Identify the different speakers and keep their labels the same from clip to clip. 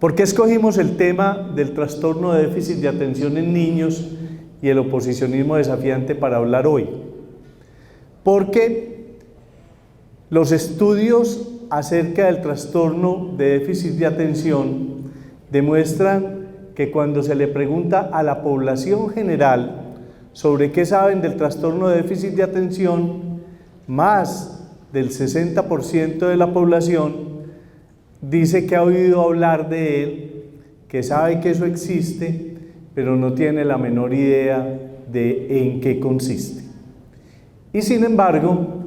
Speaker 1: ¿Por qué escogimos el tema del trastorno de déficit de atención en niños y el oposicionismo desafiante para hablar hoy? Porque los estudios acerca del trastorno de déficit de atención demuestran que cuando se le pregunta a la población general sobre qué saben del trastorno de déficit de atención, más del 60% de la población dice que ha oído hablar de él, que sabe que eso existe, pero no tiene la menor idea de en qué consiste. Y sin embargo,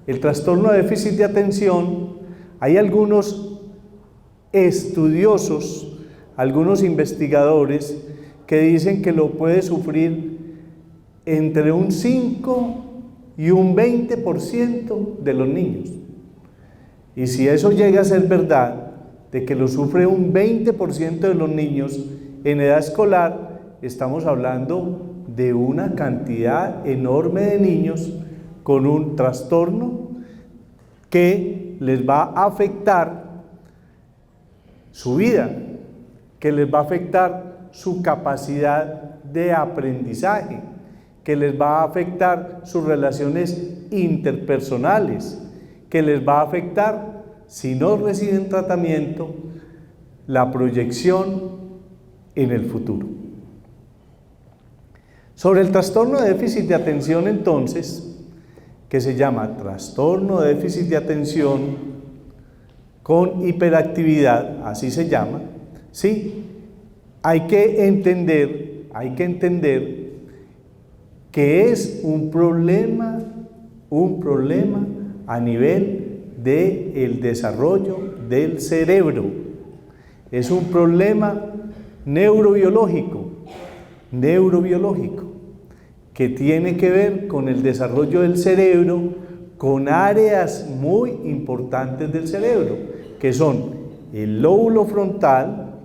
Speaker 1: el trastorno de déficit de atención, hay algunos estudiosos, algunos investigadores que dicen que lo puede sufrir entre un 5 y un 20% de los niños. Y si eso llega a ser verdad, de que lo sufre un 20% de los niños en edad escolar, estamos hablando de una cantidad enorme de niños con un trastorno que les va a afectar su vida, que les va a afectar su capacidad de aprendizaje, que les va a afectar sus relaciones interpersonales, que les va a afectar, si no reciben tratamiento, la proyección en el futuro. Sobre el trastorno de déficit de atención, entonces, que se llama trastorno de déficit de atención con hiperactividad, así se llama, ¿sí? Hay que entender que es un problema a nivel del desarrollo del cerebro. Es un problema neurobiológico, que tiene que ver con el desarrollo del cerebro, con áreas muy importantes del cerebro, que son el lóbulo frontal,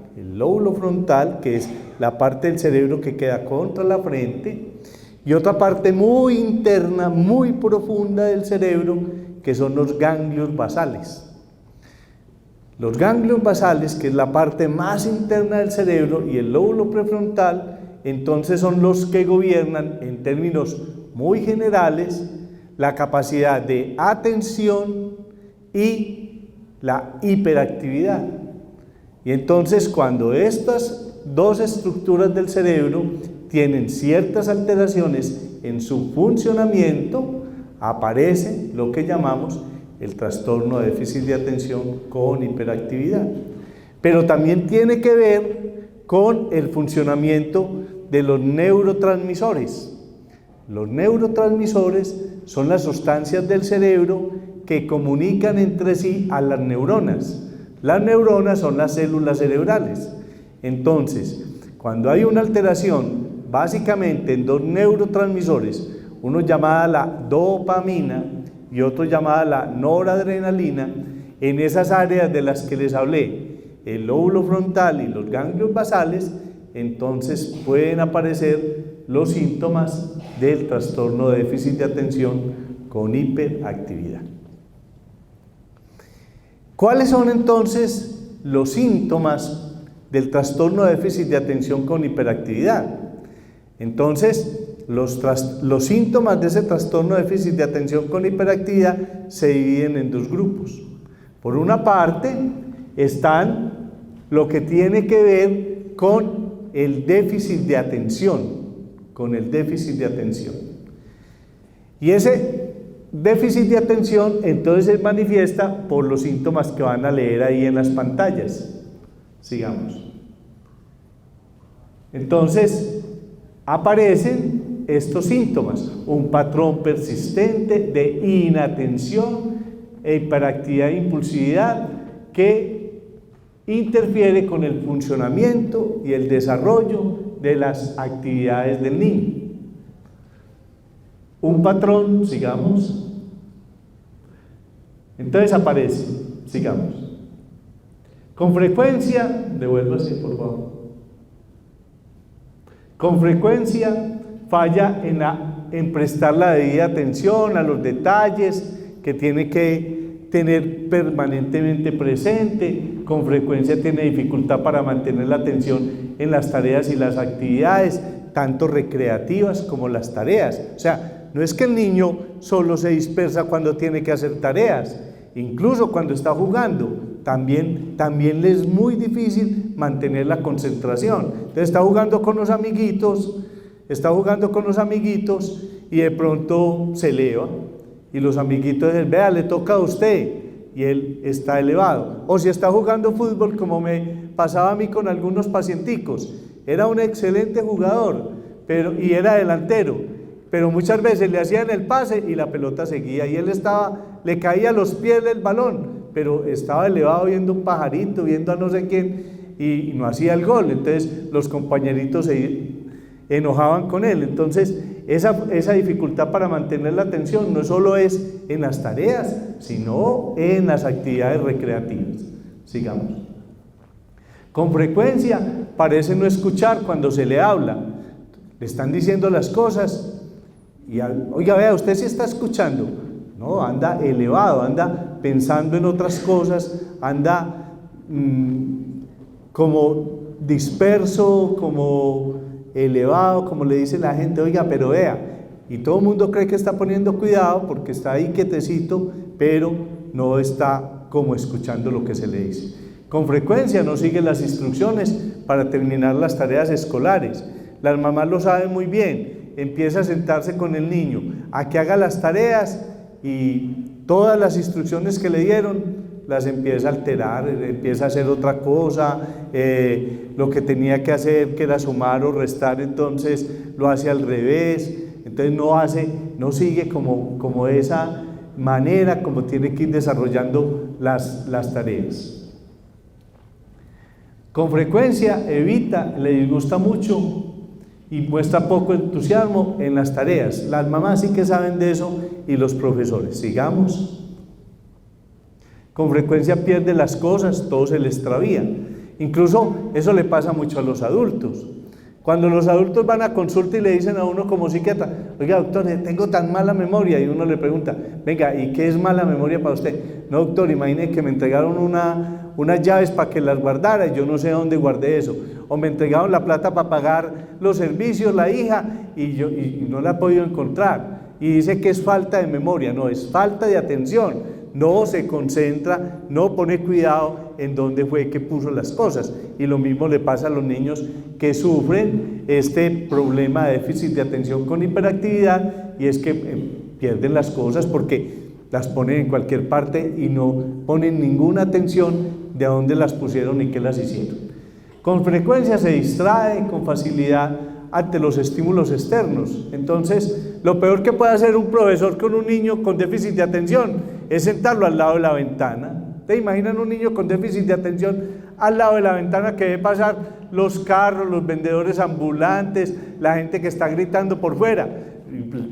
Speaker 1: que es la parte del cerebro que queda contra la frente, y otra parte muy interna, muy profunda del cerebro, que son los ganglios basales. Los ganglios basales, que es la parte más interna del cerebro, y el lóbulo prefrontal, entonces son los que gobiernan, en términos muy generales, la capacidad de atención y la hiperactividad. Y entonces, cuando estas dos estructuras del cerebro tienen ciertas alteraciones en su funcionamiento, aparece lo que llamamos el trastorno de déficit de atención con hiperactividad. Pero también tiene que ver con el funcionamiento de los neurotransmisores. Los neurotransmisores son las sustancias del cerebro que comunican entre sí a las neuronas. Las neuronas son las células cerebrales. Entonces, cuando hay una alteración básicamente en dos neurotransmisores, uno llamada la dopamina y otro llamada la noradrenalina, en esas áreas de las que les hablé, el lóbulo frontal y los ganglios basales, entonces pueden aparecer los síntomas del trastorno de déficit de atención con hiperactividad. ¿Cuáles son entonces los síntomas del trastorno de déficit de atención con hiperactividad? Entonces, los síntomas de ese trastorno de déficit de atención con hiperactividad se dividen en dos grupos. Por una parte, están lo que tiene que ver con el déficit de atención, Y ese déficit de atención entonces se manifiesta por los síntomas que van a leer ahí en las pantallas. Sigamos. Entonces, aparecen estos síntomas: un patrón persistente de inatención e hiperactividad e impulsividad que interfiere con el funcionamiento y el desarrollo de las actividades del niño. Un patrón, sigamos. Entonces aparece, sigamos. Con frecuencia, devuélvase por favor. Con frecuencia falla en prestar la debida atención a los detalles que tiene que tener permanentemente presente, con frecuencia tiene dificultad para mantener la atención en las tareas y las actividades, tanto recreativas como las tareas. O sea, no es que el niño solo se dispersa cuando tiene que hacer tareas, incluso cuando está jugando, también le es muy difícil mantener la concentración. Entonces está jugando con los amiguitos, y de pronto se eleva, y los amiguitos dicen, vea, le toca a usted, y él está elevado. O si está jugando fútbol, como me pasaba a mí con algunos pacienticos, era un excelente jugador, y era delantero, pero muchas veces le hacían el pase y la pelota seguía, y él le caía a los pies del balón, pero estaba elevado viendo un pajarito, viendo a no sé quién, y no hacía el gol. Entonces los compañeritos se enojaban con él. Entonces esa dificultad para mantener la atención no solo es en las tareas, sino en las actividades recreativas. Sigamos. Con frecuencia parece no escuchar cuando se le habla. Le están diciendo las cosas y oiga, vea, usted sí está escuchando. No, anda elevado, anda pensando en otras cosas, anda como disperso, como elevado, como le dice la gente, oiga, pero vea, y todo el mundo cree que está poniendo cuidado porque está ahí quietecito, pero no está como escuchando lo que se le dice. Con frecuencia no sigue las instrucciones para terminar las tareas escolares. Las mamás lo saben muy bien, empieza a sentarse con el niño a que haga las tareas y todas las instrucciones que le dieron las empieza a alterar, empieza a hacer otra cosa, lo que tenía que hacer, que era sumar o restar, entonces lo hace al revés, entonces no sigue como esa manera como tiene que ir desarrollando las tareas. Con frecuencia evita, le disgusta mucho y muestra poco entusiasmo en las tareas. Las mamás sí que saben de eso y los profesores. Sigamos. Con frecuencia pierde las cosas, todo se le extravía. Incluso eso le pasa mucho a los adultos. Cuando los adultos van a consulta y le dicen a uno como psiquiatra, oiga doctor, tengo tan mala memoria, y uno le pregunta, venga, ¿y qué es mala memoria para usted? No doctor, imagine que me entregaron unas llaves para que las guardara y yo no sé dónde guardé eso, o me entregaron la plata para pagar los servicios, la hija, y no la he podido encontrar, y dice que es falta de memoria. No, es falta de atención. No se concentra, no pone cuidado en dónde fue que puso las cosas. Y lo mismo le pasa a los niños que sufren este problema de déficit de atención con hiperactividad, y es que pierden las cosas porque las ponen en cualquier parte y no ponen ninguna atención de a dónde las pusieron y qué las hicieron. Con frecuencia se distrae con facilidad ante los estímulos externos. Entonces, lo peor que puede hacer un profesor con un niño con déficit de atención es sentarlo al lado de la ventana. ¿Te imaginan un niño con déficit de atención al lado de la ventana que ve pasar los carros, los vendedores ambulantes, la gente que está gritando por fuera?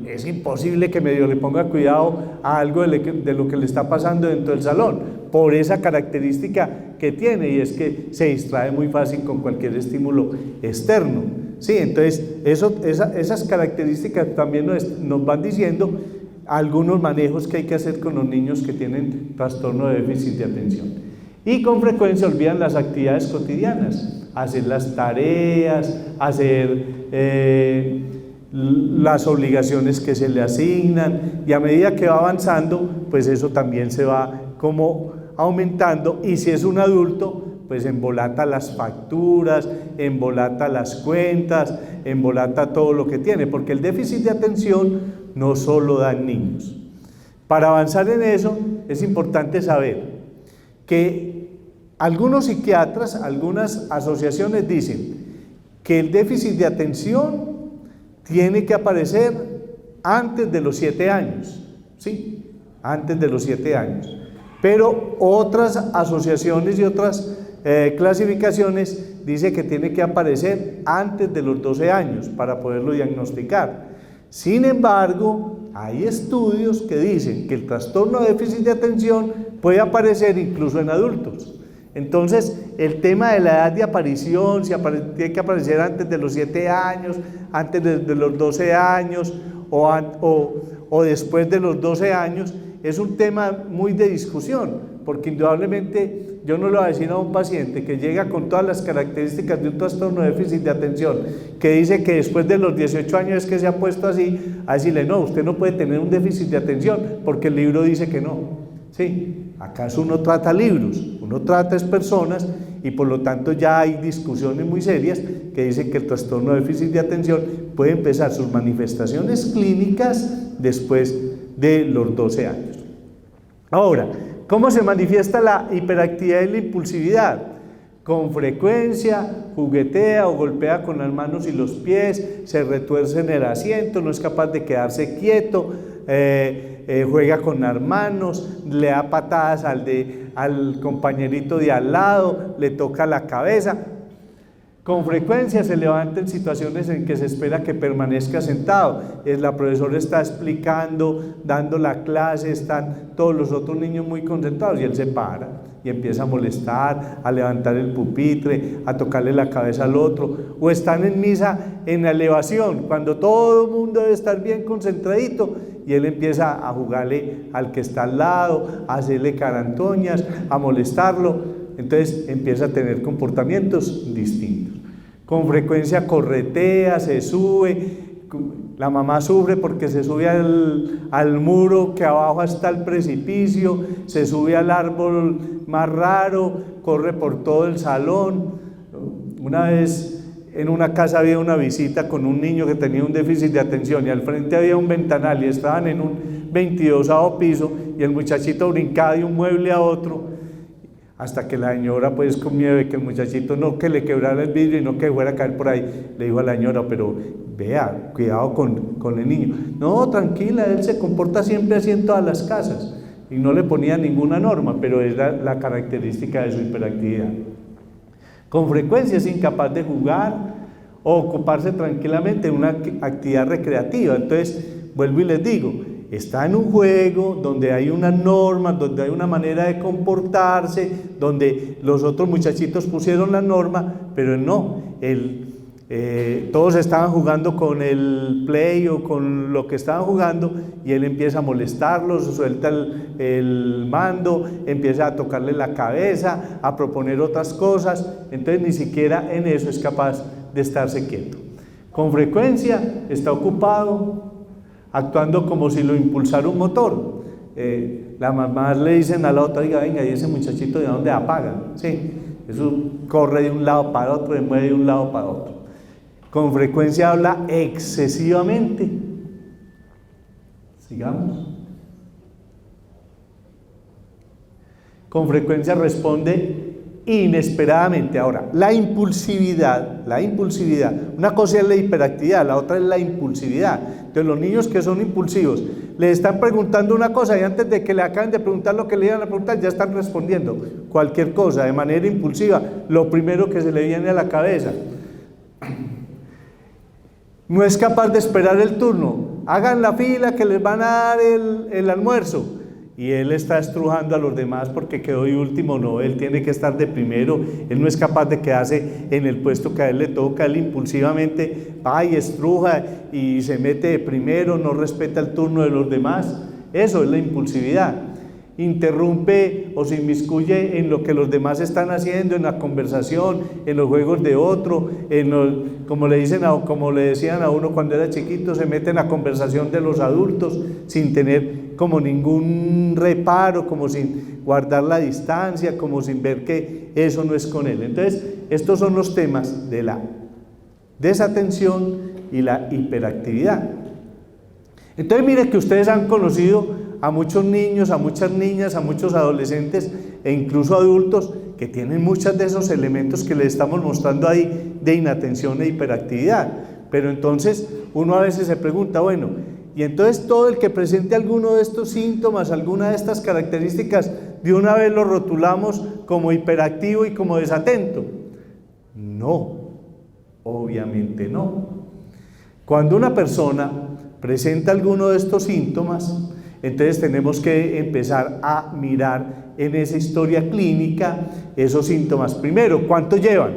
Speaker 1: Es imposible que medio le ponga cuidado a algo de lo que le está pasando dentro del salón, por esa característica que tiene, y es que se distrae muy fácil con cualquier estímulo externo. Sí, entonces esas características también nos van diciendo algunos manejos que hay que hacer con los niños que tienen trastorno de déficit de atención. Y con frecuencia olvidan las actividades cotidianas, hacer las tareas, hacer las obligaciones que se le asignan, y a medida que va avanzando, pues eso también se va como aumentando, y si es un adulto, pues embolata las facturas, embolata las cuentas, embolata todo lo que tiene, porque el déficit de atención no solo da en niños. Para avanzar en eso es importante saber que algunos psiquiatras, algunas asociaciones dicen que el déficit de atención tiene que aparecer antes de los 7 años, ¿sí? Antes de los 7 años. Pero otras asociaciones y otras clasificaciones dicen que tiene que aparecer antes de los 12 años para poderlo diagnosticar. Sin embargo, hay estudios que dicen que el trastorno de déficit de atención puede aparecer incluso en adultos. Entonces, el tema de la edad de aparición, si tiene que aparecer antes de los 7 años, antes de los 12 años o después de los 12 años, es un tema muy de discusión, porque indudablemente yo no le voy a decir a un paciente que llega con todas las características de un trastorno de déficit de atención, que dice que después de los 18 años es que se ha puesto así, a decirle, no, usted no puede tener un déficit de atención, porque el libro dice que no. Sí, ¿acaso uno trata libros? Uno trata es personas, y por lo tanto ya hay discusiones muy serias que dicen que el trastorno de déficit de atención puede empezar sus manifestaciones clínicas después de los 12 años. Ahora, ¿cómo se manifiesta la hiperactividad y la impulsividad? Con frecuencia juguetea o golpea con las manos y los pies, se retuerce en el asiento, no es capaz de quedarse quieto, juega con las manos, le da patadas al compañerito de al lado, le toca la cabeza. Con frecuencia se levanta en situaciones en que se espera que permanezca sentado. La profesora está explicando, dando la clase, están todos los otros niños muy concentrados y él se para y empieza a molestar, a levantar el pupitre, a tocarle la cabeza al otro. O están en misa en la elevación, cuando todo el mundo debe estar bien concentradito y él empieza a jugarle al que está al lado, a hacerle carantoñas, a molestarlo. Entonces empieza a tener comportamientos distintos. Con frecuencia corretea, se sube, la mamá sufre porque se sube al muro que abajo está el precipicio, se sube al árbol más raro, corre por todo el salón. Una vez en una casa había una visita con un niño que tenía un déficit de atención y al frente había un ventanal y estaban en un 22º piso y el muchachito brincaba de un mueble a otro, hasta que la señora, pues con miedo de que el muchachito no que le quebrara el vidrio y no que fuera a caer por ahí, le dijo a la señora, pero vea, cuidado con el niño. No, tranquila, él se comporta siempre así en todas las casas, y no le ponía ninguna norma, pero es la característica de su hiperactividad. Con frecuencia es incapaz de jugar o ocuparse tranquilamente en una actividad recreativa. Entonces, vuelvo y les digo, está en un juego donde hay unas normas, donde hay una manera de comportarse, donde los otros muchachitos pusieron la norma, pero él no. Todos estaban jugando con el play o con lo que estaban jugando y él empieza a molestarlos, suelta el mando, empieza a tocarle la cabeza, a proponer otras cosas. Entonces ni siquiera en eso es capaz de estarse quieto. Con frecuencia está ocupado, actuando como si lo impulsara un motor. Las mamás le dicen a la otra, diga, venga, ¿y ese muchachito de dónde apaga? Sí, eso corre de un lado para otro, se mueve de un lado para otro. Con frecuencia habla excesivamente. Sigamos. Con frecuencia responde inesperadamente. Ahora, la impulsividad, una cosa es la hiperactividad, la otra es la impulsividad. Entonces los niños que son impulsivos, le están preguntando una cosa y antes de que le acaben de preguntar lo que le iban a preguntar, ya están respondiendo cualquier cosa de manera impulsiva, lo primero que se le viene a la cabeza. No es capaz de esperar el turno, hagan la fila que les van a dar el almuerzo. Y él está estrujando a los demás porque quedó de último. No, él tiene que estar de primero, él no es capaz de quedarse en el puesto que a él le toca, él impulsivamente va y estruja y se mete de primero, no respeta el turno de los demás. Eso es la impulsividad. Interrumpe o se inmiscuye en lo que los demás están haciendo, en la conversación, en los juegos de otro, como le decían a uno cuando era chiquito, se mete en la conversación de los adultos sin tener como ningún reparo, como sin guardar la distancia, como sin ver que eso no es con él. Entonces, estos son los temas de la desatención y la hiperactividad. Entonces, mire que ustedes han conocido a muchos niños, a muchas niñas, a muchos adolescentes e incluso adultos que tienen muchos de esos elementos que les estamos mostrando ahí de inatención e hiperactividad. Pero entonces uno a veces se pregunta, bueno, y entonces todo el que presente alguno de estos síntomas, alguna de estas características, de una vez lo rotulamos como hiperactivo y como desatento. No, obviamente no. Cuando una persona presenta alguno de estos síntomas, entonces tenemos que empezar a mirar en esa historia clínica esos síntomas. Primero, ¿cuánto llevan?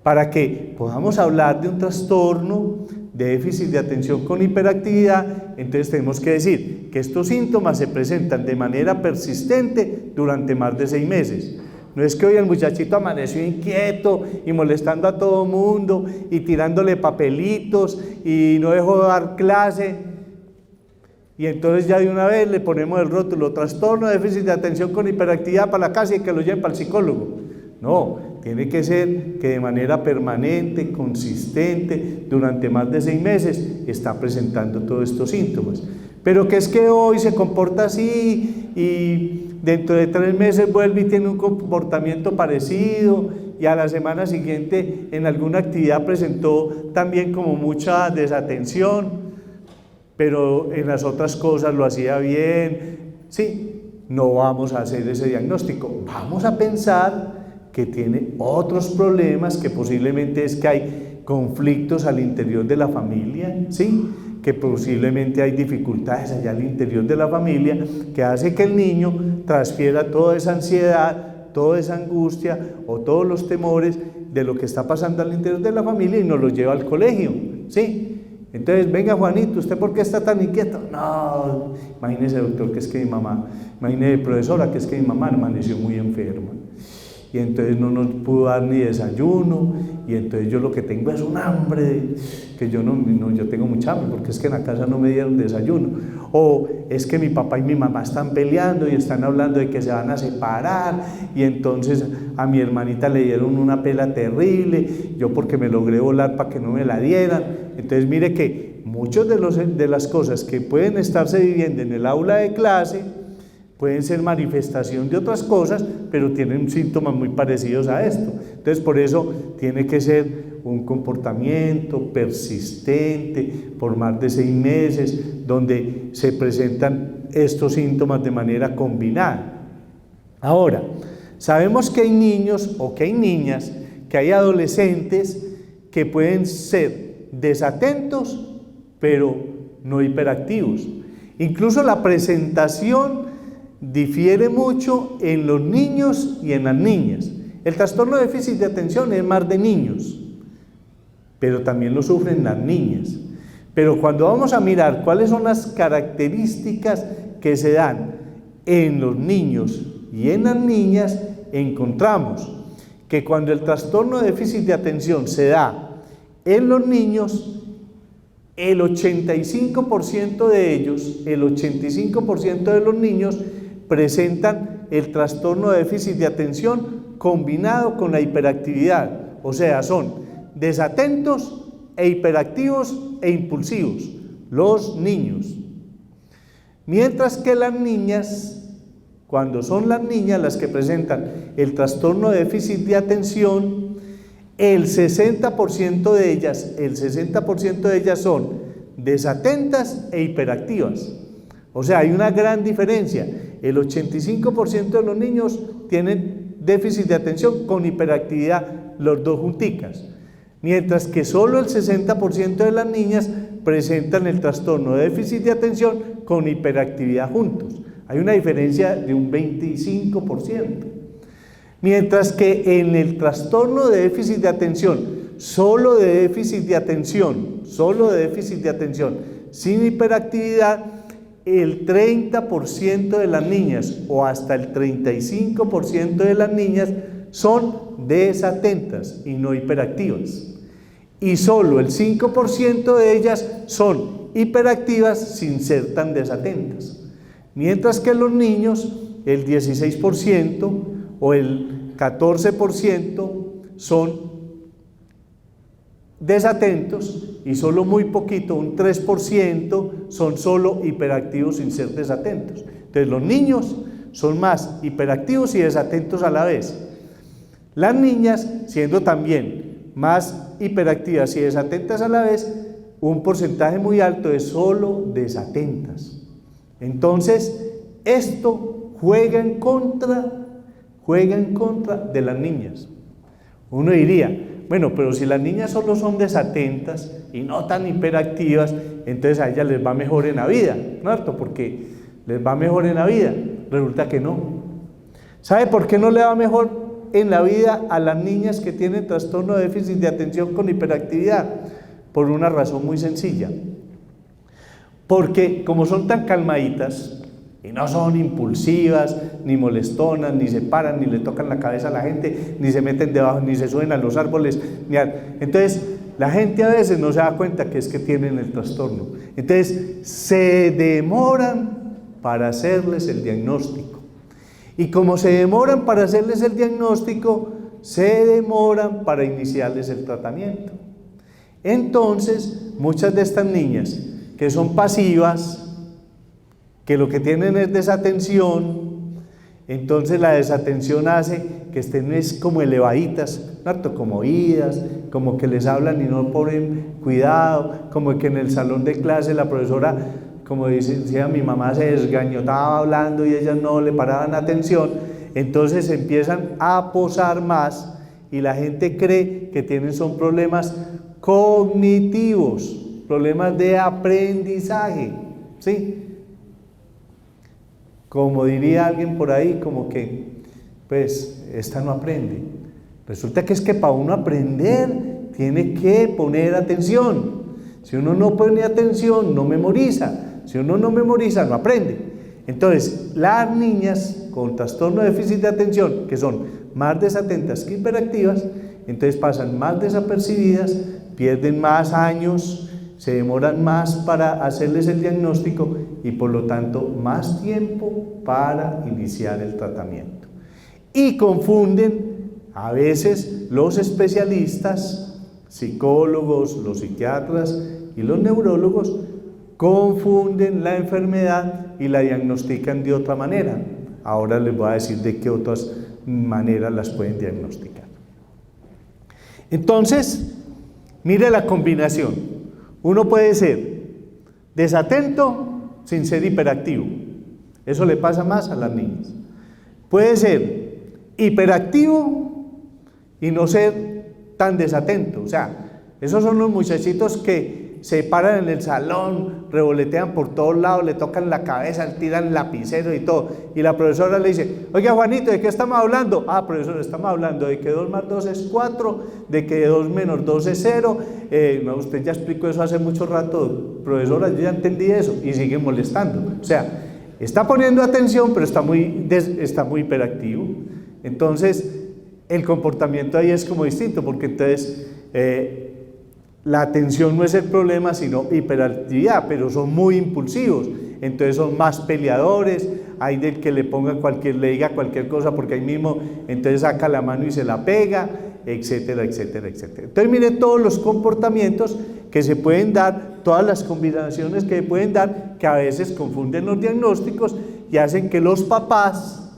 Speaker 1: Para que podamos hablar de un trastorno de déficit de atención con hiperactividad, entonces tenemos que decir que estos síntomas se presentan de manera persistente durante más de 6 meses. No es que hoy el muchachito amaneció inquieto y molestando a todo mundo y tirándole papelitos y no dejó de dar clase y entonces ya de una vez le ponemos el rótulo trastorno de déficit de atención con hiperactividad para la casa y que lo lleven para el psicólogo. No, tiene que ser que de manera permanente, consistente, durante más de 6 meses está presentando todos estos síntomas. Pero que es que hoy se comporta así y dentro de 3 meses vuelve y tiene un comportamiento parecido y a la semana siguiente en alguna actividad presentó también como mucha desatención, pero en las otras cosas lo hacía bien. Sí, no vamos a hacer ese diagnóstico, vamos a pensar que tiene otros problemas, que posiblemente es que hay conflictos al interior de la familia, ¿sí? Que posiblemente hay dificultades allá al interior de la familia que hace que el niño transfiera toda esa ansiedad, toda esa angustia o todos los temores de lo que está pasando al interior de la familia y nos lo lleva al colegio, ¿sí? Entonces, venga Juanito, ¿usted por qué está tan inquieto? No, imagínese doctor que es que mi mamá, imagínese profesora que es que mi mamá amaneció muy enferma y entonces no nos pudo dar ni desayuno y entonces yo lo que tengo es un hambre que yo yo tengo mucha hambre porque es que en la casa no me dieron desayuno, o es que mi papá y mi mamá están peleando y están hablando de que se van a separar y entonces a mi hermanita le dieron una pela terrible, yo porque me logré volar para que no me la dieran. Entonces mire que muchas de las cosas que pueden estarse viviendo en el aula de clase pueden ser manifestación de otras cosas, pero tienen síntomas muy parecidos a esto. Entonces, por eso tiene que ser un comportamiento persistente por más de 6 meses, donde se presentan estos síntomas de manera combinada. Ahora, sabemos que hay niños o que hay niñas, que hay adolescentes que pueden ser desatentos, pero no hiperactivos. Incluso la presentación difiere mucho en los niños y en las niñas. El trastorno de déficit de atención es más de niños, pero también lo sufren las niñas. Pero cuando vamos a mirar cuáles son las características que se dan en los niños y en las niñas, encontramos que cuando el trastorno de déficit de atención se da en los niños, el 85% de ellos, el 85% de los niños presentan el trastorno de déficit de atención combinado con la hiperactividad, o sea, son desatentos e hiperactivos e impulsivos, los niños. Mientras que las niñas, cuando son las niñas las que presentan el trastorno de déficit de atención, el 60% de ellas son desatentas e hiperactivas. O sea, hay una gran diferencia. El 85% de los niños tienen déficit de atención con hiperactividad, los dos junticas, mientras que solo el 60% de las niñas presentan el trastorno de déficit de atención con hiperactividad juntos. Hay una diferencia de un 25%. Mientras que en el trastorno de déficit de atención, solo de déficit de atención, sin hiperactividad, el 30% de las niñas o hasta el 35% de las niñas son desatentas y no hiperactivas. Y solo el 5% de ellas son hiperactivas sin ser tan desatentas. Mientras que los niños, el 16% o el 14% son desatentos y solo muy poquito, un 3%, son solo hiperactivos sin ser desatentos. Entonces los niños son más hiperactivos y desatentos a la vez. Las niñas, siendo también más hiperactivas y desatentas a la vez, un porcentaje muy alto es solo desatentas. Entonces, esto juega en contra de las niñas. Uno diría, bueno, pero si las niñas solo son desatentas y no tan hiperactivas, entonces a ellas les va mejor en la vida, ¿no es cierto? Porque les va mejor en la vida. Resulta que no. ¿Sabe por qué no le va mejor en la vida a las niñas que tienen trastorno de déficit de atención con hiperactividad? por una razón muy sencilla. Porque como son tan calmaditas y no son impulsivas, ni molestonas, ni se paran, ni le tocan la cabeza a la gente, ni se meten debajo, ni se suben a los árboles, entonces la gente a veces no se da cuenta que es que tienen el trastorno. Entonces se demoran para hacerles el diagnóstico. Y como se demoran para hacerles el diagnóstico, se demoran para iniciarles el tratamiento. Entonces, muchas de estas niñas que son pasivas, que lo que tienen es desatención, entonces la desatención hace que estén como elevaditas, ¿cierto? Como oídas, como que les hablan y no ponen cuidado, como que en el salón de clase la profesora, como decía mi mamá, se desgañotaba hablando y ellas no le paraban atención, entonces empiezan a posar más y la gente cree que son problemas cognitivos, problemas de aprendizaje, ¿sí? Como diría alguien por ahí, como que, pues, esta no aprende. Resulta que es que para uno aprender tiene que poner atención. Si uno no pone atención, no memoriza. Si uno no memoriza, no aprende. Entonces, las niñas con trastorno de déficit de atención, que son más desatentas que hiperactivas, entonces pasan más desapercibidas, pierden más años, se demoran más para hacerles el diagnóstico y por lo tanto más tiempo para iniciar el tratamiento. Y confunden a veces los especialistas, psicólogos, los psiquiatras y los neurólogos, confunden la enfermedad y la diagnostican de otra manera. Ahora les voy a decir de qué otras maneras las pueden diagnosticar. Entonces, mire la combinación. Uno puede ser desatento sin ser hiperactivo. Eso le pasa más a las niñas. Puede ser hiperactivo y no ser tan desatento. O sea, esos son los muchachitos que se paran en el salón, revolotean por todos lados, le tocan la cabeza, tiran lapicero y todo. Y la profesora le dice: oiga, Juanito, ¿de qué estamos hablando? Ah, profesor, estamos hablando de que 2 más 2 es 4, de que 2 menos 2 es 0. No, usted ya explicó eso hace mucho rato, profesora, yo ya entendí eso. Y sigue molestando. O sea, está poniendo atención, pero está muy hiperactivo. Entonces, el comportamiento ahí es como distinto, porque entonces la atención no es el problema, sino hiperactividad, pero son muy impulsivos, entonces son más peleadores, hay del que le diga cualquier cosa porque ahí mismo, entonces saca la mano y se la pega, etcétera, etcétera, etcétera. Entonces mire todos los comportamientos que se pueden dar, todas las combinaciones que se pueden dar, que a veces confunden los diagnósticos y hacen que los papás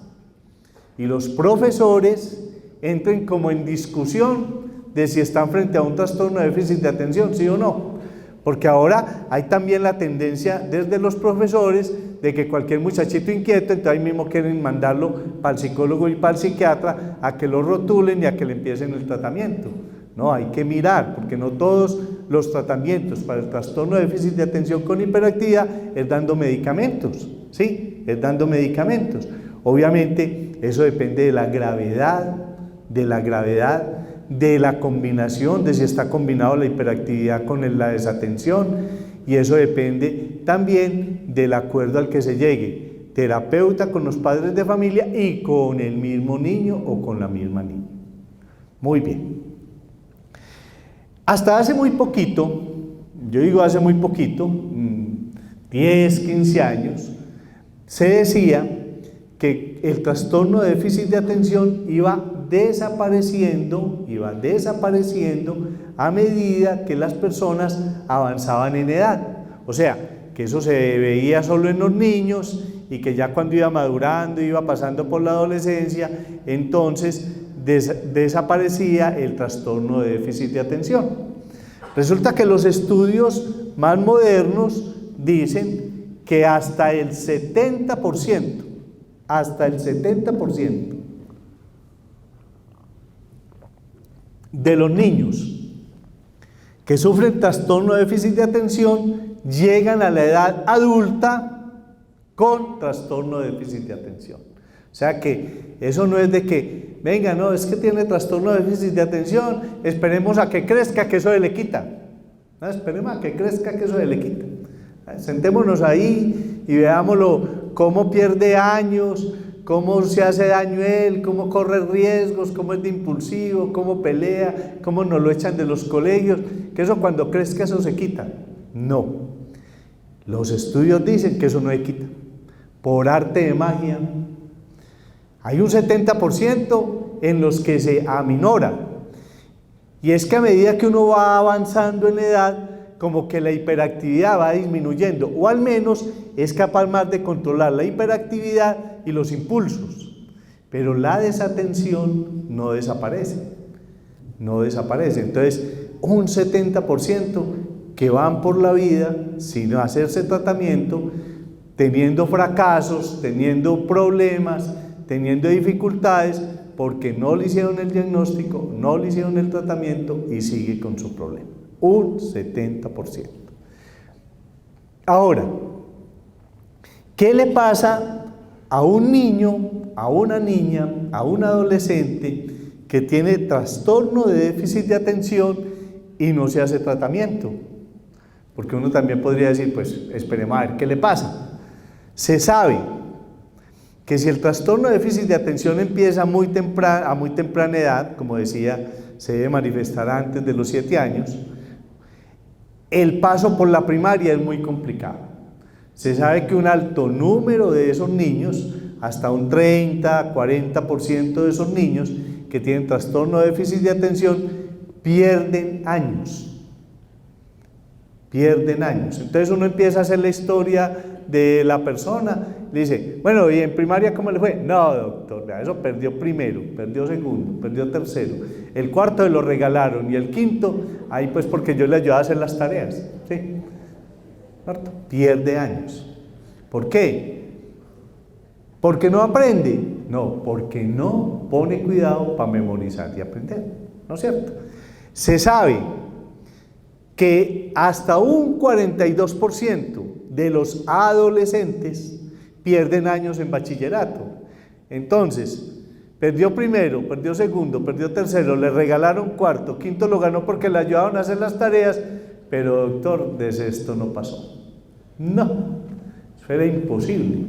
Speaker 1: y los profesores entren como en discusión de si están frente a un trastorno de déficit de atención, sí o no, porque ahora hay también la tendencia desde los profesores de que cualquier muchachito inquieto, entonces ahí mismo quieren mandarlo para el psicólogo y para el psiquiatra a que lo rotulen y a que le empiecen el tratamiento. No, hay que mirar, porque no todos los tratamientos para el trastorno de déficit de atención con hiperactividad es dando medicamentos, ¿sí? Es dando medicamentos. Obviamente eso depende de la gravedad, de la combinación, de si está combinado la hiperactividad con la desatención, y eso depende también del acuerdo al que se llegue, terapeuta con los padres de familia y con el mismo niño o con la misma niña. Muy bien. Hasta hace muy poquito, yo digo hace muy poquito, 10, 15 años, se decía que el trastorno de déficit de atención iba desapareciendo a medida que las personas avanzaban en edad. O sea, que eso se veía solo en los niños y que ya cuando iba madurando, iba pasando por la adolescencia, entonces desaparecía el trastorno de déficit de atención. Resulta que los estudios más modernos dicen que hasta el 70% de los niños que sufren trastorno de déficit de atención llegan a la edad adulta con trastorno de déficit de atención. O sea que eso no es de que, venga, no, es que tiene trastorno de déficit de atención, esperemos a que crezca, que eso se le quita. No, esperemos a que crezca, que eso se le quita. Sentémonos ahí y veámoslo, cómo pierde años, cómo se hace daño él, cómo corre riesgos, cómo es de impulsivo, cómo pelea, cómo nos lo echan de los colegios, que eso cuando crezca eso se quita. No, los estudios dicen que eso no se quita, por arte de magia. Hay un 70% en los que se aminora, y es que a medida que uno va avanzando en edad, como que la hiperactividad va disminuyendo, o al menos es capaz más de controlar la hiperactividad y los impulsos, pero la desatención no desaparece, no desaparece. Entonces, un 70% que van por la vida sin hacerse tratamiento, teniendo fracasos, teniendo problemas, teniendo dificultades, porque no le hicieron el diagnóstico, no le hicieron el tratamiento y sigue con su problema. Un 70%. Ahora, ¿qué le pasa a un niño, a una niña, a un adolescente que tiene trastorno de déficit de atención y no se hace tratamiento? Porque uno también podría decir, pues esperemos a ver qué le pasa. Se sabe que si el trastorno de déficit de atención empieza a muy temprana edad, como decía, se debe manifestar antes de los 7 años, el paso por la primaria es muy complicado. Se sabe que un alto número de esos niños, hasta un 30, 40% de esos niños que tienen trastorno de déficit de atención, pierden años. Pierden años. Entonces uno empieza a hacer la historia de la persona, le dice, bueno, ¿y en primaria cómo le fue? No, doctor, eso perdió primero, perdió segundo, perdió tercero, el cuarto se lo regalaron y el quinto, ahí pues porque yo le ayudaba a hacer las tareas, ¿sí? ¿Cierto? Pierde años. ¿Por qué? ¿Porque no aprende? No, porque no pone cuidado para memorizar y aprender, ¿no es cierto? Se sabe que hasta un 42% de los adolescentes pierden años en bachillerato. Entonces, perdió primero, perdió segundo, perdió tercero, le regalaron cuarto, quinto lo ganó porque le ayudaron a hacer las tareas, pero doctor, de sexto no pasó. No, eso era imposible.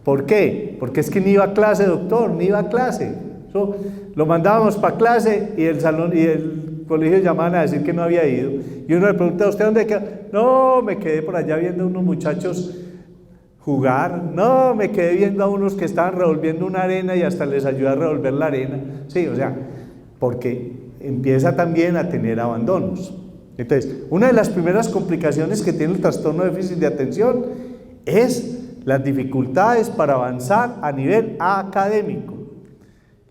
Speaker 1: ¿Por qué? Porque es que ni iba a clase, doctor, ni iba a clase. Eso, lo mandábamos para clase y el salón y el colegio llamaban a decir que no había ido. Y uno le pregunta, ¿usted dónde quedó? No, me quedé por allá viendo a unos muchachos jugar. No, me quedé viendo a unos que estaban revolviendo una arena y hasta les ayudé a revolver la arena. Sí, o sea, porque empieza también a tener abandonos. Entonces, una de las primeras complicaciones que tiene el trastorno de déficit de atención es las dificultades para avanzar a nivel académico,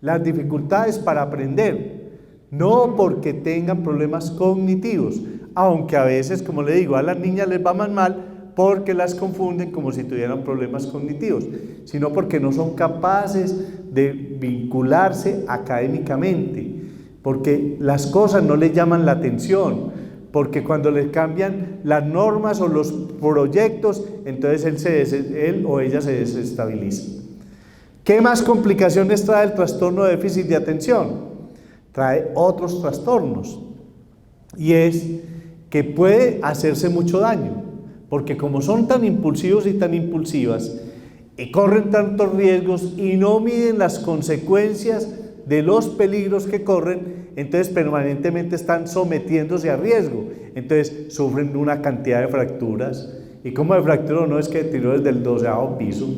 Speaker 1: las dificultades para aprender, no porque tengan problemas cognitivos, aunque a veces, como le digo, a las niñas les va más mal porque las confunden como si tuvieran problemas cognitivos, sino porque no son capaces de vincularse académicamente, porque las cosas no les llaman la atención, porque cuando les cambian las normas o los proyectos, entonces él o ella se desestabiliza. ¿Qué más complicaciones trae el trastorno de déficit de atención? Trae otros trastornos, y es que puede hacerse mucho daño, porque como son tan impulsivos y tan impulsivas, y corren tantos riesgos y no miden las consecuencias de los peligros que corren, entonces permanentemente están sometiéndose a riesgo, entonces sufren una cantidad de fracturas. ¿Y cómo de fractura? No es que tiró desde el 12º piso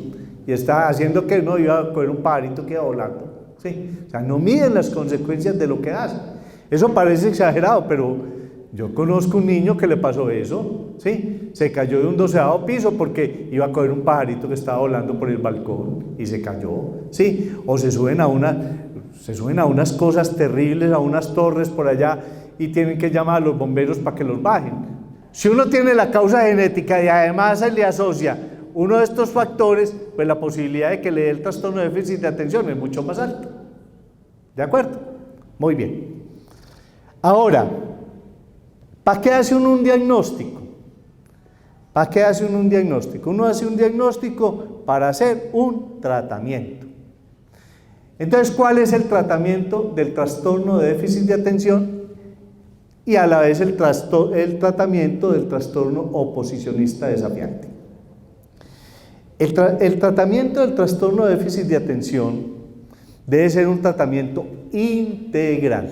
Speaker 1: y está haciendo que no iba a coger un pajarito que iba volando, ¿sí? O sea, no miden las consecuencias de lo que hace. Eso parece exagerado, pero yo conozco un niño que le pasó eso, ¿sí? Se cayó de un 12º piso porque iba a coger un pajarito que estaba volando por el balcón y se cayó, ¿sí? O se suben a unas cosas terribles, a unas torres por allá y tienen que llamar a los bomberos para que los bajen. Si uno tiene la causa genética y además se le asocia uno de estos factores, pues la posibilidad de que le dé el trastorno de déficit de atención es mucho más alta. ¿De acuerdo? Muy bien. Ahora, ¿para qué hace uno un diagnóstico? ¿Para qué hace uno un diagnóstico? Uno hace un diagnóstico para hacer un tratamiento. Entonces, ¿cuál es el tratamiento del trastorno de déficit de atención? y a la vez el tratamiento del trastorno oposicionista desafiante. El tratamiento del trastorno de déficit de atención debe ser un tratamiento integral.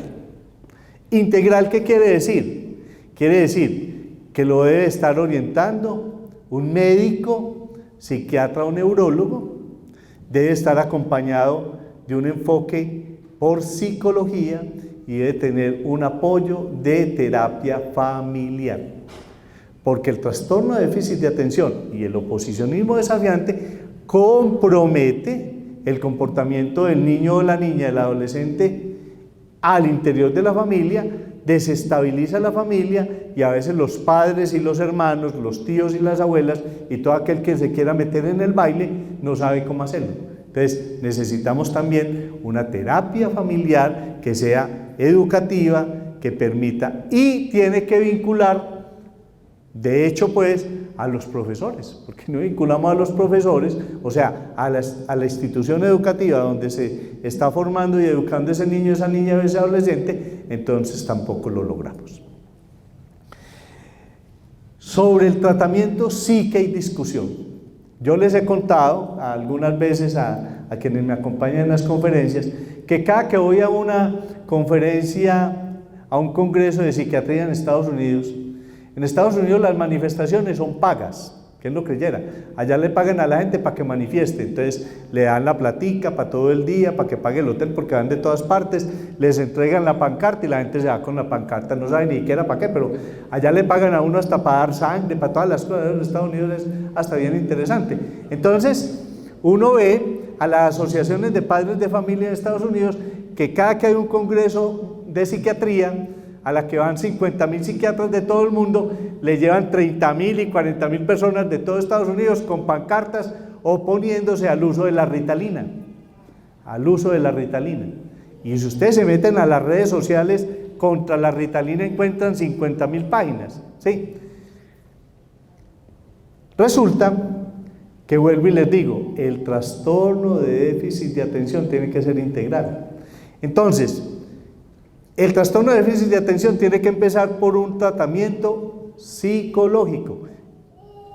Speaker 1: ¿Integral qué quiere decir? Quiere decir que lo debe estar orientando un médico, psiquiatra o neurólogo, debe estar acompañado de un enfoque por psicología y debe tener un apoyo de terapia familiar. Porque el trastorno de déficit de atención y el oposicionismo desafiante compromete el comportamiento del niño o la niña, del adolescente al interior de la familia, desestabiliza la familia y a veces los padres y los hermanos, los tíos y las abuelas y todo aquel que se quiera meter en el baile no sabe cómo hacerlo. Entonces necesitamos también una terapia familiar que sea educativa, que permita y tiene que vincular, de hecho pues, a los profesores, porque no vinculamos a los profesores, o sea, a la institución educativa donde se está formando y educando ese niño, esa niña, ese adolescente, entonces tampoco lo logramos. Sobre el tratamiento sí que hay discusión. Yo les he contado algunas veces a quienes me acompañan en las conferencias, que cada que voy a una conferencia, a un congreso de psiquiatría en Estados Unidos las manifestaciones son pagas, ¿quién lo creyera? Allá le pagan a la gente para que manifieste, entonces le dan la platica para todo el día, para que pague el hotel porque van de todas partes, les entregan la pancarta y la gente se va con la pancarta, no sabe ni siquiera para qué, pero allá le pagan a uno hasta para dar sangre, para todas las cosas. En Estados Unidos es hasta bien interesante. Entonces uno ve a las asociaciones de padres de familia en Estados Unidos que cada que hay un congreso de psiquiatría a la que van 50.000 psiquiatras de todo el mundo, le llevan 30.000 y 40.000 personas de todo Estados Unidos con pancartas oponiéndose al uso de la Ritalina, Y si ustedes se meten a las redes sociales contra la Ritalina encuentran 50.000 páginas, ¿sí? Resulta que vuelvo y les digo, el trastorno de déficit de atención tiene que ser integral. Entonces, el trastorno de déficit de atención tiene que empezar por un tratamiento psicológico,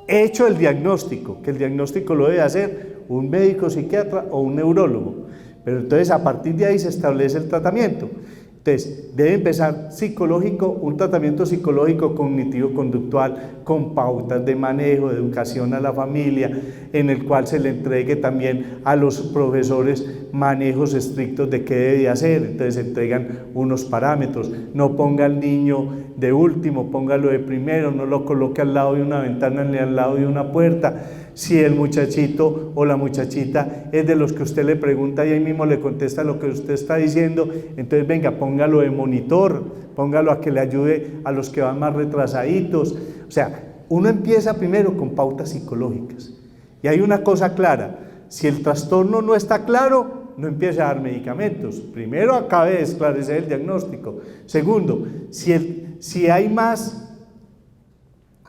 Speaker 1: hecho el diagnóstico, que el diagnóstico lo debe hacer un médico psiquiatra o un neurólogo, pero entonces a partir de ahí se establece el tratamiento. Entonces, debe empezar un tratamiento psicológico cognitivo-conductual con pautas de manejo, de educación a la familia, en el cual se le entregue también a los profesores manejos estrictos de qué debe hacer. Entonces se entregan unos parámetros, no ponga al niño de último, póngalo de primero, no lo coloque al lado de una ventana ni al lado de una puerta. Si el muchachito o la muchachita es de los que usted le pregunta y ahí mismo le contesta lo que usted está diciendo, entonces venga, póngalo de monitor, póngalo a que le ayude a los que van más retrasaditos. O sea, uno empieza primero con pautas psicológicas. Y hay una cosa clara, si el trastorno no está claro, no empiece a dar medicamentos. Primero acabe de esclarecer el diagnóstico. Segundo, si hay más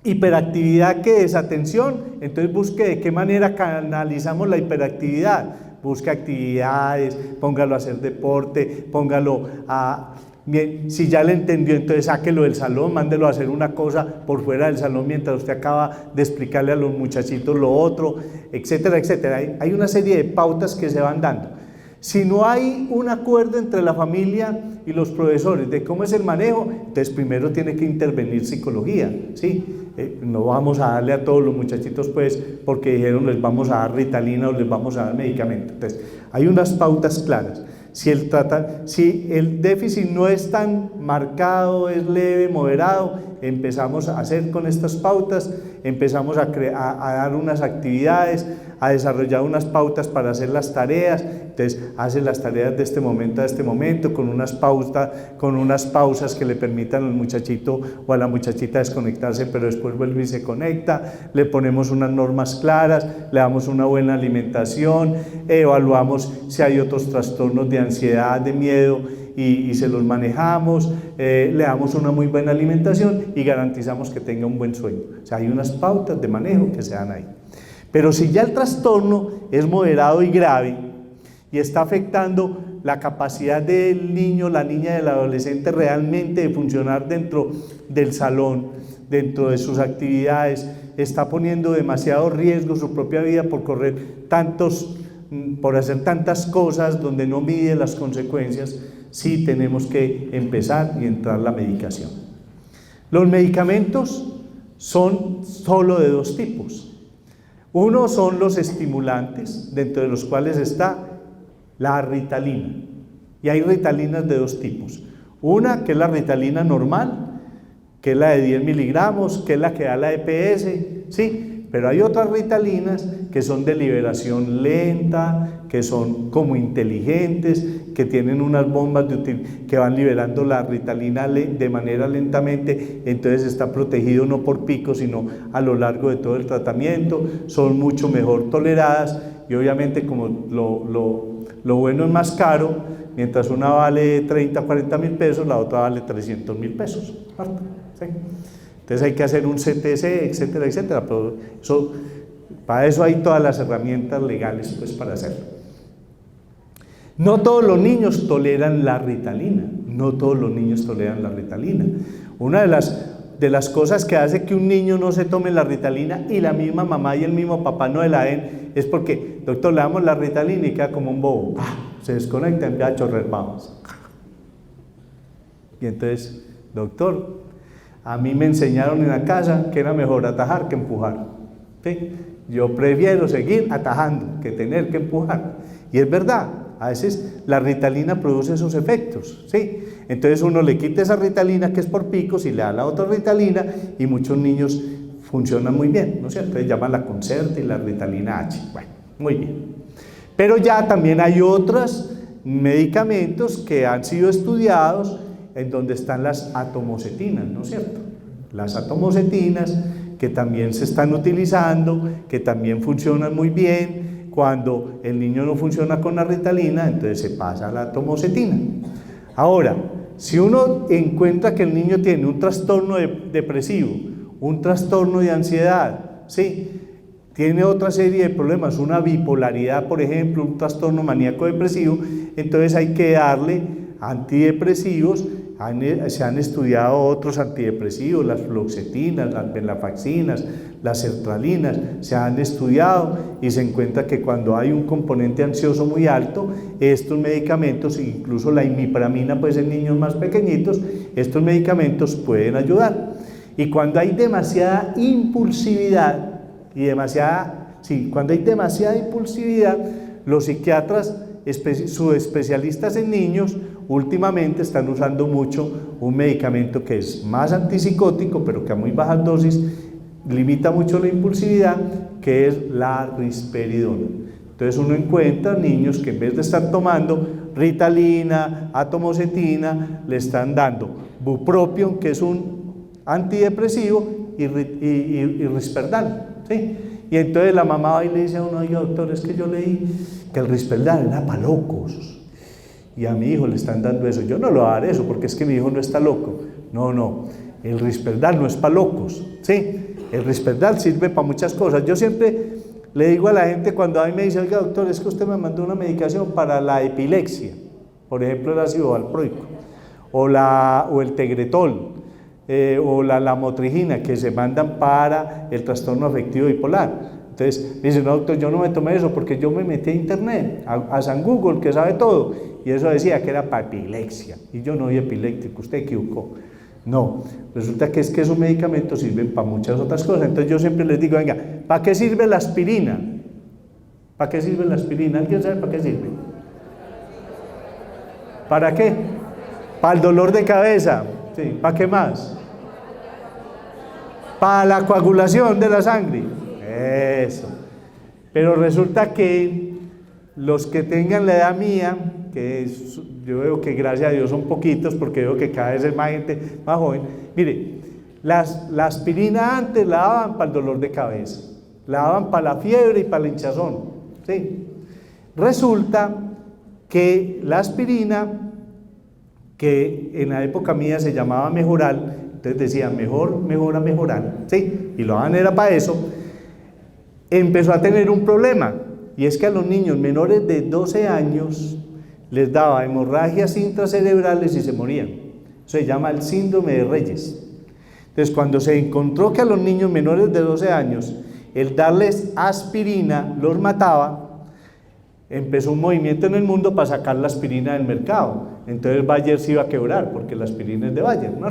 Speaker 1: hiperactividad que desatención, entonces busque de qué manera canalizamos la hiperactividad. Busque actividades, póngalo a hacer deporte, póngalo a... Bien, si ya le entendió, entonces sáquelo del salón, mándelo a hacer una cosa por fuera del salón mientras usted acaba de explicarle a los muchachitos lo otro, etcétera, etcétera. Hay una serie de pautas que se van dando. Si no hay un acuerdo entre la familia y los profesores de cómo es el manejo, entonces primero tiene que intervenir psicología, ¿sí? No vamos a darle a todos los muchachitos pues porque dijeron les vamos a dar Ritalina o les vamos a dar medicamento. Entonces hay unas pautas claras. Si el déficit no es tan marcado, es leve, moderado, empezamos a hacer con estas pautas, empezamos a dar unas actividades, a desarrollar unas pautas para hacer las tareas. Entonces hace las tareas de este momento a este momento con unas pausas que le permitan al muchachito o a la muchachita desconectarse, pero después vuelve y se conecta. Le ponemos unas normas claras, le damos una buena alimentación, evaluamos si hay otros trastornos de ansiedad, de miedo y se los manejamos, le damos una muy buena alimentación y garantizamos que tenga un buen sueño. O sea, hay unas pautas de manejo que se dan ahí. Pero si ya el trastorno es moderado y grave y está afectando la capacidad del niño, la niña, del adolescente realmente de funcionar dentro del salón, dentro de sus actividades, está poniendo demasiado riesgo su propia vida por por hacer tantas cosas donde no mide las consecuencias. Sí tenemos que empezar y entrar la medicación. Los medicamentos son solo de dos tipos. Uno son los estimulantes, dentro de los cuales está la ritalina. Y hay ritalinas de dos tipos. Una que es la ritalina normal, que es la de 10 miligramos, que es la que da la EPS, sí, pero hay otras ritalinas que son de liberación lenta, que son como inteligentes, que tienen unas bombas que van liberando la ritalina de manera lentamente, entonces está protegido no por picos, sino a lo largo de todo el tratamiento, son mucho mejor toleradas y obviamente como lo bueno es más caro, mientras una vale 30, 40 mil pesos, la otra vale 300 mil pesos. ¿Sí? Entonces hay que hacer un CTC, etcétera, etcétera, pero para eso hay todas las herramientas legales pues, para hacerlo. No todos los niños toleran la ritalina, no todos los niños toleran la ritalina. Una de las cosas que hace que un niño no se tome la ritalina y la misma mamá y el mismo papá no la den es porque, doctor, le damos la ritalina y queda como un bobo, se desconecta, empieza a chorrear babas. Y entonces, doctor, a mí me enseñaron en la casa que era mejor atajar que empujar. ¿Sí? Yo prefiero seguir atajando que tener que empujar. Y es verdad, a veces la ritalina produce esos efectos. ¿Sí? Entonces uno le quita esa ritalina que es por picos y le da la otra ritalina y muchos niños funcionan muy bien, ¿no es cierto? Entonces llaman la Concerta y la ritalina H. Bueno, muy bien. Pero ya también hay otros medicamentos que han sido estudiados en donde están las atomocetinas, ¿no es cierto? Las atomocetinas que también se están utilizando, que también funcionan muy bien. Cuando el niño no funciona con la ritalina, entonces se pasa a la atomocetina. Ahora, si uno encuentra que el niño tiene un trastorno depresivo, un trastorno de ansiedad, ¿sí? Tiene otra serie de problemas, una bipolaridad, por ejemplo, un trastorno maníaco depresivo, entonces hay que darle antidepresivos. Se han estudiado otros antidepresivos, las fluoxetinas, las venlafaxinas, las sertralinas, se han estudiado y se encuentra que cuando hay un componente ansioso muy alto, estos medicamentos, incluso la imipramina pues en niños más pequeñitos, estos medicamentos pueden ayudar. Y cuando hay demasiada impulsividad, cuando hay demasiada impulsividad, los psiquiatras subespecialistas en niños últimamente están usando mucho un medicamento que es más antipsicótico, pero que a muy bajas dosis limita mucho la impulsividad, que es la risperidona. Entonces uno encuentra niños que en vez de estar tomando ritalina, atomocetina, le están dando bupropion, que es un antidepresivo, y risperdal, ¿sí? Y entonces la mamá va y le dice a uno, oye doctor, es que yo leí que el risperdal era para locos y a mi hijo le están dando eso. Yo no le voy a dar eso porque es que mi hijo no está loco. No, el risperdal no es para locos, ¿sí? El risperdal sirve para muchas cosas. Yo siempre le digo a la gente cuando a mí me dice, oiga doctor, es que usted me mandó una medicación para la epilepsia, por ejemplo el ácido valproico o el tegretol, o la lamotrigina, que se mandan para el trastorno afectivo bipolar. Entonces me dice, no doctor, yo no me tomé eso porque yo me metí a internet, a San Google, que sabe todo, y eso decía que era para epilepsia, y yo no soy epiléptico, usted equivocó. No, resulta que es que esos medicamentos sirven para muchas otras cosas. Entonces yo siempre les digo, venga, ¿para qué sirve la aspirina? ¿Para qué sirve la aspirina? ¿Alguien sabe para qué sirve? ¿Para qué? Para el dolor de cabeza. Sí, ¿para qué más? Para la coagulación de la sangre. Eso. Pero resulta que los que tengan la edad mía, yo veo que gracias a Dios son poquitos, porque veo que cada vez es más gente más joven. Mire, la aspirina antes la daban para el dolor de cabeza, la daban para la fiebre y para la hinchazón, ¿sí? Resulta que la aspirina, que en la época mía se llamaba Mejoral, entonces decía Mejoral, ¿sí? Y lo daban era para eso, empezó a tener un problema, y es que a los niños menores de 12 años les daba hemorragias intracerebrales y se morían. Eso se llama el síndrome de Reyes. Entonces, cuando se encontró que a los niños menores de 12 años el darles aspirina los mataba, empezó un movimiento en el mundo para sacar la aspirina del mercado. Entonces Bayer se iba a quebrar, porque la aspirina es de Bayer, ¿no?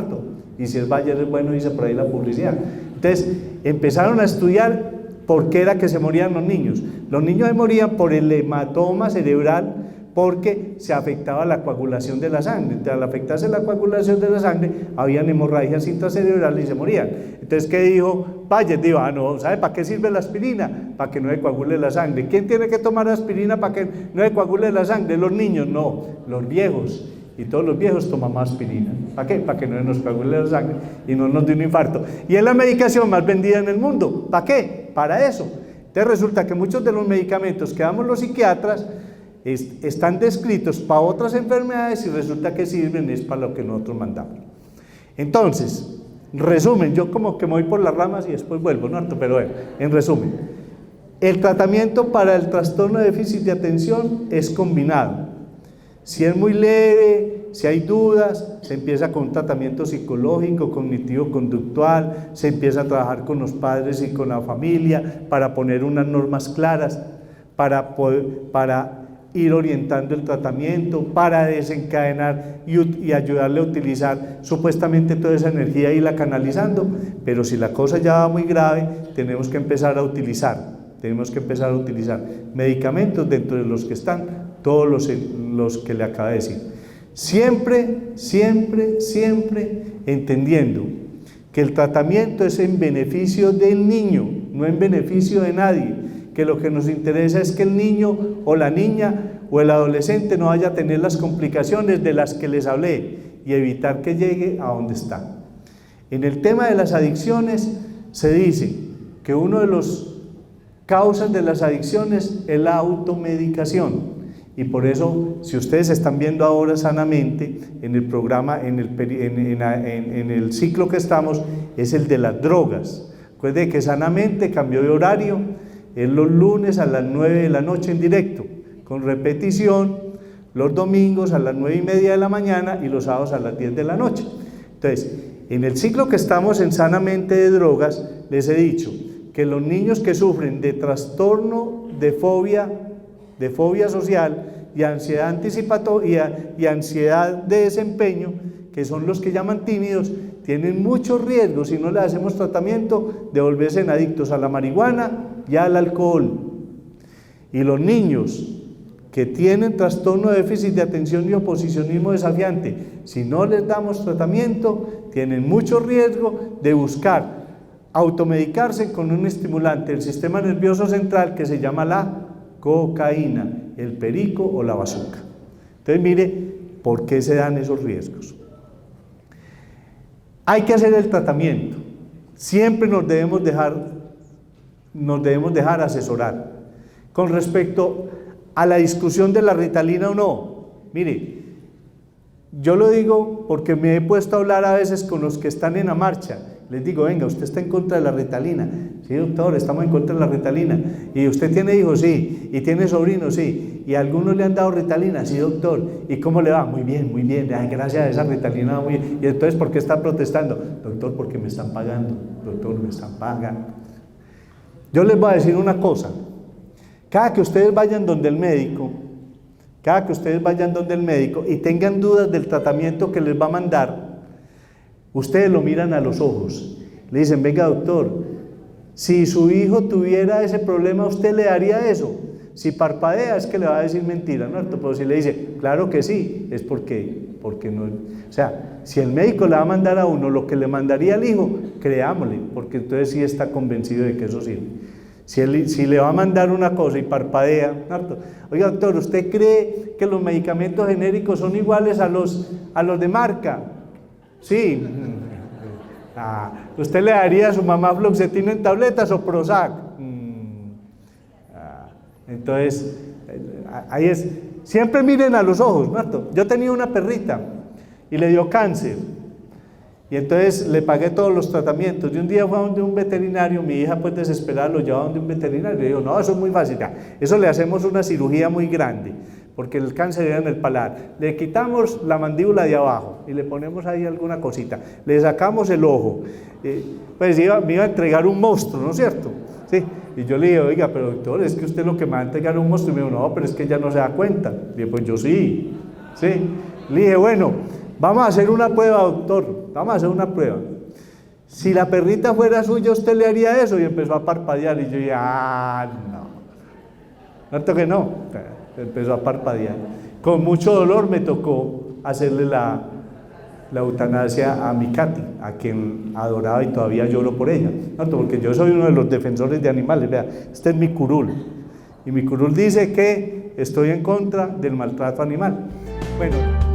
Speaker 1: Y si es Bayer es bueno, dice por ahí la publicidad. Entonces empezaron a estudiar por qué era que se morían los niños. Los niños se morían por el hematoma cerebral, porque se afectaba la coagulación de la sangre. Entonces, al afectarse la coagulación de la sangre, habían hemorragias intracerebrales y se morían. Entonces, ¿qué dijo Bayer? Dijo, no, ¿sabe para qué sirve la aspirina? Para que no se coagule la sangre. ¿Quién tiene que tomar aspirina para que no se coagule la sangre? Los niños, no, los viejos. Y todos los viejos tomamos aspirina. ¿Para qué? Para que no nos coagule la sangre y no nos dé un infarto. Y es la medicación más vendida en el mundo. ¿Para qué? Para eso. Entonces, resulta que muchos de los medicamentos que damos los psiquiatras están descritos para otras enfermedades y resulta que sirven es para lo que nosotros mandamos. Entonces, resumen, yo como que me voy por las ramas y después vuelvo, ¿no? Pero bueno, en resumen, el tratamiento para el trastorno de déficit de atención es combinado. Si es muy leve, si hay dudas, se empieza con un tratamiento psicológico, cognitivo-conductual, se empieza a trabajar con los padres y con la familia para poner unas normas claras, para ir orientando el tratamiento, para desencadenar y ayudarle a utilizar supuestamente toda esa energía y irla canalizando. Pero si la cosa ya va muy grave, tenemos que empezar a utilizar medicamentos, dentro de los que están todos los que le acabo de decir. Siempre entendiendo que el tratamiento es en beneficio del niño, no en beneficio de nadie. Que lo que nos interesa es que el niño o la niña o el adolescente no vaya a tener las complicaciones de las que les hablé y evitar que llegue a donde está. En el tema de las adicciones se dice que uno de los causas de las adicciones es la automedicación, y por eso, si ustedes están viendo ahora Sanamente, en el programa, en el ciclo que estamos, es el de las drogas. Recuerde que Sanamente cambió de horario, es los lunes a las 9 de la noche en directo, con repetición los domingos a las 9:30 de la mañana y los sábados a las 10 de la noche. Entonces, en el ciclo que estamos en Sanamente de drogas, les he dicho que los niños que sufren de trastorno de fobia social y ansiedad anticipatoria y ansiedad de desempeño, que son los que llaman tímidos, tienen muchos riesgos, si no les hacemos tratamiento, de volverse adictos a la marihuana y al alcohol. Y los niños que tienen trastorno de déficit de atención y oposicionismo desafiante, si no les damos tratamiento, tienen mucho riesgo de buscar automedicarse con un estimulante del sistema nervioso central que se llama la cocaína, el perico o la bazuca. Entonces mire por qué se dan esos riesgos. Hay que hacer el tratamiento, siempre nos debemos dejar asesorar. Con respecto a la discusión de la Ritalina o no, mire, yo lo digo porque me he puesto a hablar a veces con los que están en la marcha. Les digo, venga, usted está en contra de la Ritalina. Sí, doctor, estamos en contra de la Ritalina. ¿Y usted tiene hijos? Sí. ¿Y tiene sobrinos? Sí. ¿Y a algunos le han dado Ritalina? Sí, doctor. ¿Y cómo le va? Muy bien, muy bien. Ay, gracias a esa Ritalina va muy bien. ¿Y entonces por qué está protestando? Doctor, porque me están pagando. Doctor, me están pagando. Yo les voy a decir una cosa. Cada que ustedes vayan donde el médico y tengan dudas del tratamiento que les va a mandar, ustedes lo miran a los ojos, le dicen, venga doctor, si su hijo tuviera ese problema, ¿usted le daría eso? Si parpadea es que le va a decir mentira, ¿no? Pero si le dice, claro que sí, es porque no. O sea, si el médico le va a mandar a uno lo que le mandaría al hijo, creámosle, porque entonces sí está convencido de que eso sirve. Si le va a mandar una cosa y parpadea, ¿no? Oiga doctor, ¿usted cree que los medicamentos genéricos son iguales a los de marca? Sí. ¿Usted le daría a su mamá fluoxetina en tabletas o Prozac? Entonces, ahí es. Siempre miren a los ojos, ¿no? Yo tenía una perrita y le dio cáncer. Y entonces le pagué todos los tratamientos. Y un día fue a donde un veterinario, mi hija pues desesperada lo llevaba a donde un veterinario. Le dijo, no, eso es muy fácil, eso le hacemos una cirugía muy grande. porque el cáncer era en el paladar. Le quitamos la mandíbula de abajo y le ponemos ahí alguna cosita, le sacamos el ojo, pues me iba a entregar un monstruo, ¿no es cierto? Sí. Y yo le dije, oiga, pero doctor, es que usted lo que me va a entregar un monstruo. Y me dijo, no, pero es que ella no se da cuenta. Le dije, pues yo sí, sí. Le dije, bueno, vamos a hacer una prueba, doctor, vamos a hacer una prueba. Si la perrita fuera suya, ¿usted le haría eso? Y empezó a parpadear, y yo dije, no. ¿Cierto que no? Empezó a parpadear. Con mucho dolor me tocó hacerle la eutanasia a mi Katy, a quien adoraba y todavía lloro por ella, ¿cierto? Porque yo soy uno de los defensores de animales. Vea, este es mi curul, y mi curul dice que estoy en contra del maltrato animal. Bueno.